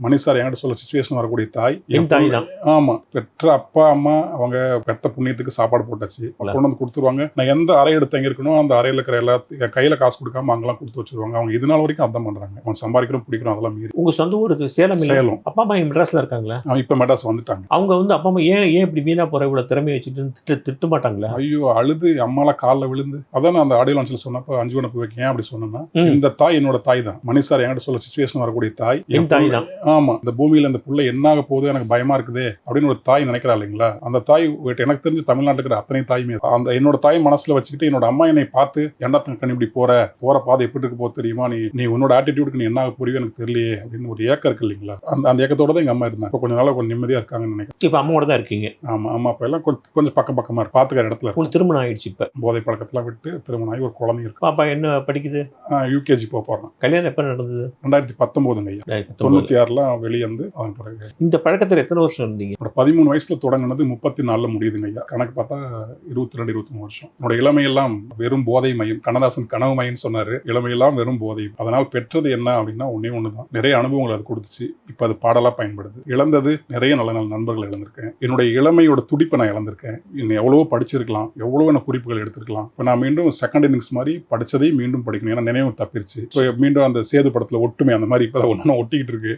மணி sir என்கிட்ட சொல்ல situation வரக்கூடிய தாய் என் தாய் தான். ஆமா, பெற்ற அப்பா அம்மா அவங்க பெத்த புண்ணியத்துக்கு சாப்பாடு போட்டாச்சு, கொண்டு வந்து கொடுத்துருவாங்க. நான் எந்த அறை எடுத்து எங்க இருக்கணும் அந்த அறையில இருக்கிற எல்லாத்தையும் கையில காசு கொடுக்காம அங்கெல்லாம் கொடுத்து வச்சிருவாங்க. அவங்க இது நாள் வரைக்கும் அதான் பண்றாங்க. அவங்க சம்பாதிக்கிறோம் பிடிக்கிறோம் அதெல்லாம் மீறி. உங்க சொந்த ஊர் சேலம் இல்ல? சேலம். அப்பா அம்மா மெட்ராஸ்ல இருக்காங்களா? அவன் இப்ப மெட்ராஸ் வந்துட்டாங்க. அவங்க வந்து அப்பா அம்மா ஏன் இப்படி வீணா போற இவ்வளவு திறமை வச்சுட்டு திட்ட மாட்டாங்களா? ஐயோ, அழுது அம்மாலாம் காலில் விழுந்து. அதான் நான் அந்த ஆடியோ லான்ச்ல சொன்னப்ப அஞ்சு வனப்பு வைக்க ஏன் அப்படி சொன்னேன்னா, இந்த தாய் என்னோட தாய் தான். மணி சார் என்கிட்ட சொல்ல சிச்சுவேஷன் வரக்கூடிய தாய் என் தாய் தான். ஆமா, இந்த பூமியில இந்த புள்ள என்னாக போகுது எனக்கு பயமா இருக்குது அப்படின்னு ஒரு தாய் நினைக்கிறா இல்லைங்களா? அந்த தாய் எனக்கு தெரிஞ்சு தமிழ்நாட்டுல இருக்கிற அத்தனை தாயுமே அந்த என்னோட தாய் மனசுல வச்சுக்கிட்டு என்னோட அம்மா என்னை பார்த்து ஏன்டா கண்ணி இப்படி போற பாதை எப்படி இருக்கு போது தெரியுமா, நீ உன்னோட ஆட்டிடியூடுக்கு நீ என்ன புரியும் எனக்கு தெரியலையே அப்படின்னு ஒரு ஏக்கம் இருக்கு இல்லைங்களா? அந்த ஏக்கத்தோட தான் எங்க அம்மா இருந்தாங்க. இப்போ கொஞ்ச நாளா கொஞ்சம் நிம்மதியா இருக்காங்கன்னு நினைக்கிறேன். இப்ப அம்மாவோட தான் இருக்கீங்க? ஆமா, அம்மா அப்பா எல்லாம் கொஞ்சம் பக்கமா இருக்கு, பாத்துக்கிற இடத்துல. உங்களுக்கு திருமணம் ஆயிடுச்சு? இப்ப போதை பழக்கத்துல விட்டு திருமணம் ஆகி ஒரு குழந்தை இருக்கு. பாப்பா என்ன படிக்குது? யூகேஜி போறேன். கல்யாணம் எப்ப நடந்தது? 2019 ஐயா. 96ல வெளியே வந்து அதன் பிறகு. இந்த பழக்கத்துல எத்தனை வருஷம் இருந்தீங்க? ஒரு 13 வயசுல தொடங்கினது 34ல முடியுதுங்க ஐயா. கணக்கு பார்த்தா 22-23 வருஷம். என்னோட இளமையெல்லாம் வெறும் போதை மையம். கண்ணதாசன் கனவு மையம் சொன்னாரு, இளமையெல்லாம் வெறும் போதை. அதனால் பெற்றது என்ன அப்படின்னா ஒன்னே ஒண்ணுதான், நிறைய அனுபவங்கள் அது கொடுத்துச்சு. இப்ப அது பாடலா பயன்படுது. இழந்தது நிறைய நல்ல நல்ல நண்பர்கள் இழந்திருக்கேன். என்னுடைய இளமையோட துடிப்பை நான் இழந்திருக்கேன். இன்னும் எவ்வளவோ படிச்சிருக்கலாம், எவ்வளவு குறிப்புகள் எடுத்திருக்கலாம். இப்போ நான் மீண்டும் செகண்ட் இன்னிங்ஸ் மாதிரி படிச்சதை மீண்டும் படிக்கணும். ஏன்னா நினைவு தப்பிருச்சு. இப்போ மீண்டும் அந்த சேது படத்துல ஒட்டுமை அந்த மாதிரி இப்பதான் ஒன்னு ஒட்டிக்கிட்டு இருக்கு.